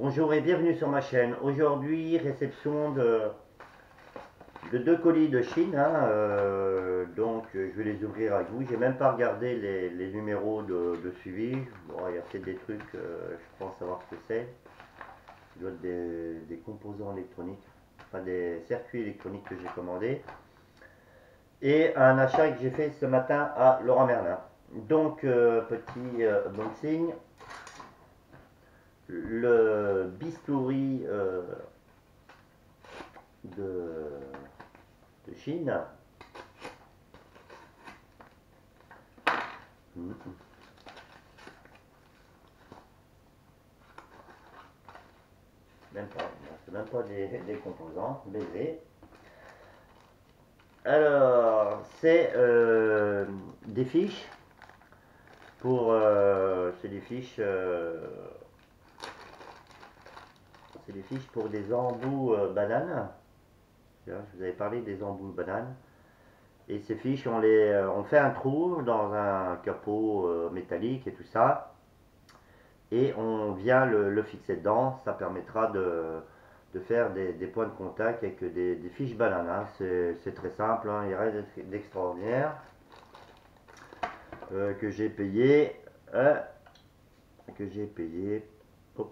Bonjour et bienvenue sur ma chaîne. Aujourd'hui, réception de deux colis de Chine, hein, donc je vais les ouvrir avec vous. J'ai même pas regardé les numéros de suivi. Bon, il y a peut-être des trucs, je pense savoir ce que c'est. Ça doit être des composants électroniques, enfin des circuits électroniques que j'ai commandés. Et un achat que j'ai fait ce matin à Laurent Merlin. Donc, petit unboxing. Le bistouri de Chine. Même pas, c'est même pas des composants, baiser. Alors, c'est des fiches c'est des fiches, c'est des fiches pour des embouts bananes. Je vous avais parlé des embouts bananes. Et ces fiches, on fait un trou dans un capot métallique et tout ça, et on vient le fixer dedans. Ça permettra de faire des points de contact avec des fiches bananes, hein. C'est très simple, hein, il n'y a rien d'extraordinaire. Que j'ai payé, euh, que j'ai payé, que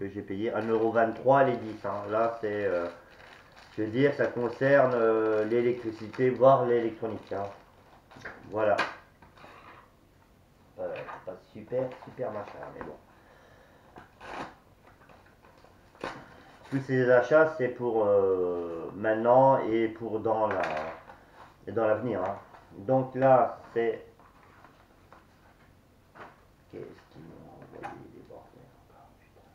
j'ai payé 1,23 € les 10, hein. Là, je veux dire, ça concerne l'électricité, voire l'électronique, hein. Voilà. C'est pas super machin, mais bon. Tous ces achats, c'est pour maintenant et pour dans l'avenir, hein. Donc là, c'est... Qu'est-ce qu'ils m'ont envoyé les bordels encore, putain.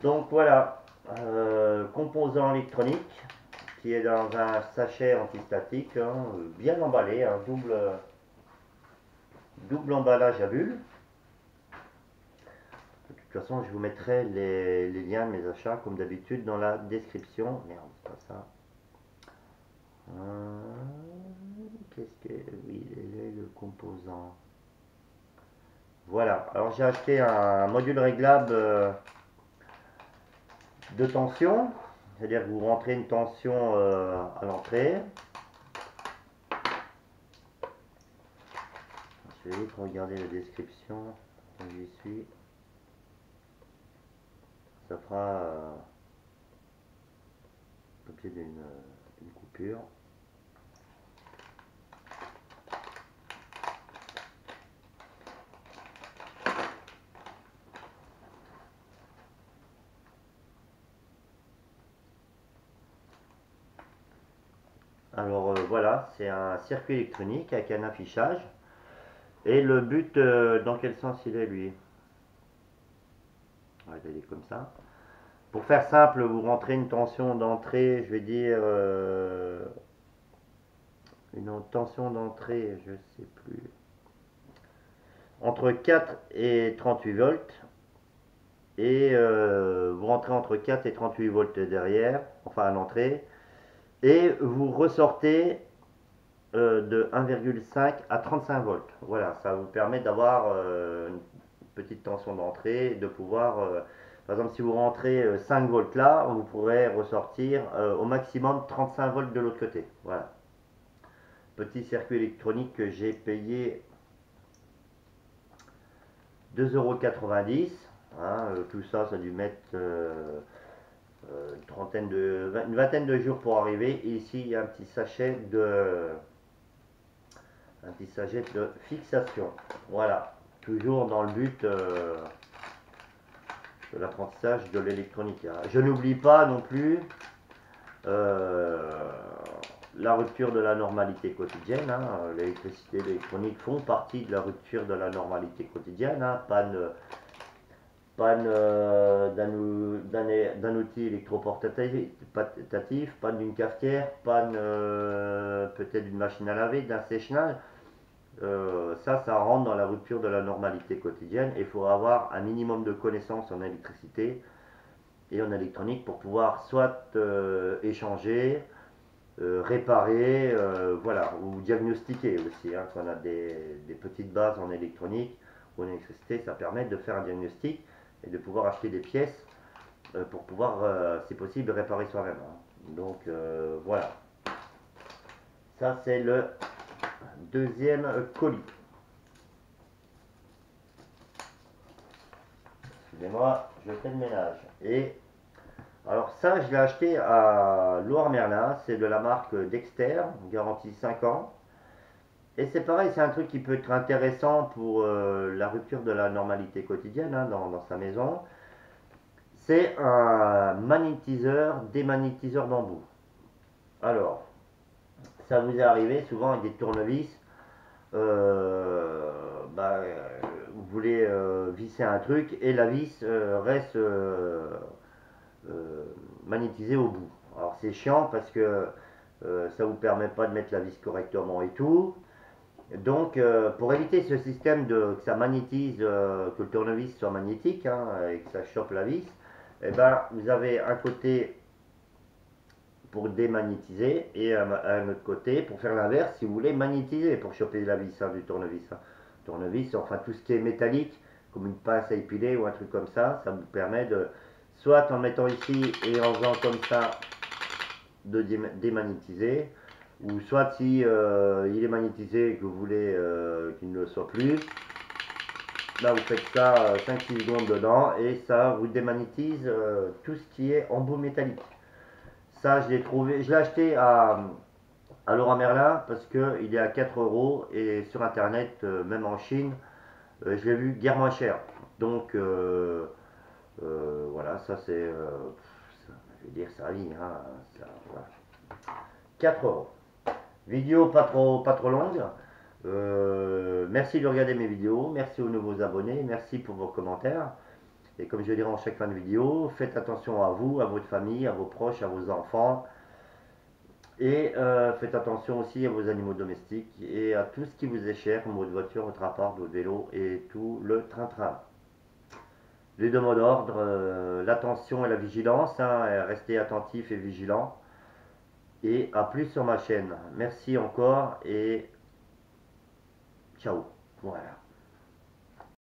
Donc voilà, composant électronique qui est dans un sachet antistatique, hein, bien emballé, un double emballage à bulles. De toute façon, je vous mettrai les liens de mes achats comme d'habitude dans la description. Merde, c'est pas ça. Qu'est-ce que... Oui, le composant. Voilà, alors j'ai acheté un module réglable de tension. C'est-à-dire que vous rentrez une tension à l'entrée. Je vais vite regarder la description. J'y suis. Ça fera l'objet d'une coupure. Alors voilà, c'est un circuit électronique avec un affichage. Et le but, dans quel sens il est lui? On va aller comme ça. Pour faire simple, vous rentrez une tension d'entrée, je vais dire une tension d'entrée, je sais plus, entre 4 et 38 volts. Et vous rentrez entre 4 et 38 volts derrière, enfin à l'entrée. Et vous ressortez de 1,5 à 35 volts. Voilà, ça vous permet d'avoir une petite tension d'entrée, de pouvoir, par exemple, si vous rentrez 5 volts là, vous pourrez ressortir au maximum 35 volts de l'autre côté. Voilà. Petit circuit électronique que j'ai payé 2,90 €. Hein, tout ça, ça a dû mettre une vingtaine de jours pour arriver. Et ici, il y a un petit sachet de fixation. Voilà, toujours dans le but de l'apprentissage de l'électronique. Je n'oublie pas non plus la rupture de la normalité quotidienne, hein. L'électricité et l'électronique font partie de la rupture de la normalité quotidienne, hein. Panne d'un outil électroportatif, panne d'une cafetière, panne peut-être d'une machine à laver, d'un sèche-linge. Ça rentre dans la rupture de la normalité quotidienne. Il faut avoir un minimum de connaissances en électricité et en électronique pour pouvoir soit échanger, réparer, voilà, ou diagnostiquer aussi. Hein, quand on a des petites bases en électronique ou en électricité, ça permet de faire un diagnostic et de pouvoir acheter des pièces pour pouvoir, si possible, réparer soi-même. Hein. Donc voilà, ça c'est le deuxième colis. Excusez-moi, je fais le ménage. Et alors ça, je l'ai acheté à Loire-Merlin, c'est de la marque Dexter, garantie 5 ans. Et c'est pareil, c'est un truc qui peut être intéressant pour la rupture de la normalité quotidienne hein, dans sa maison. C'est un magnétiseur, démagnétiseur bambou. Alors, ça vous est arrivé souvent avec des tournevis, euh, bah, vous voulez visser un truc et la vis reste euh, magnétisée au bout. Alors c'est chiant parce que ça vous permet pas de mettre la vis correctement et tout. Donc, pour éviter ce système de que ça magnétise, que le tournevis soit magnétique hein, et que ça chope la vis, eh ben, vous avez un côté pour démagnétiser et un autre côté pour faire l'inverse si vous voulez magnétiser pour choper la vis hein, du tournevis. Hein. Tournevis, enfin tout ce qui est métallique, comme une pince à épiler ou un truc comme ça vous permet de, soit en mettant ici et en faisant comme ça, de démagnétiser, ou soit si il est magnétisé et que vous voulez qu'il ne le soit plus, là vous faites ça 5-6 secondes dedans et ça vous démagnétise tout ce qui est embout métallique. Ça je l'ai trouvé, je l'ai acheté à Leroy Merlin parce qu'il est à 4 euros et sur internet, même en Chine, je l'ai vu guère moins cher. Donc voilà, ça c'est, je vais dire ça vie, hein, ça, voilà. 4 euros. Vidéo pas trop longue. Merci de regarder mes vidéos, merci aux nouveaux abonnés, merci pour vos commentaires. Et comme je dirais en chaque fin de vidéo, faites attention à vous, à votre famille, à vos proches, à vos enfants. Et faites attention aussi à vos animaux domestiques et à tout ce qui vous est cher, comme votre voiture, votre appart, votre vélo et tout le train-train. Les deux mots d'ordre, l'attention et la vigilance, hein, restez attentif et vigilant. Et à plus sur ma chaîne. Merci encore et ciao. Voilà.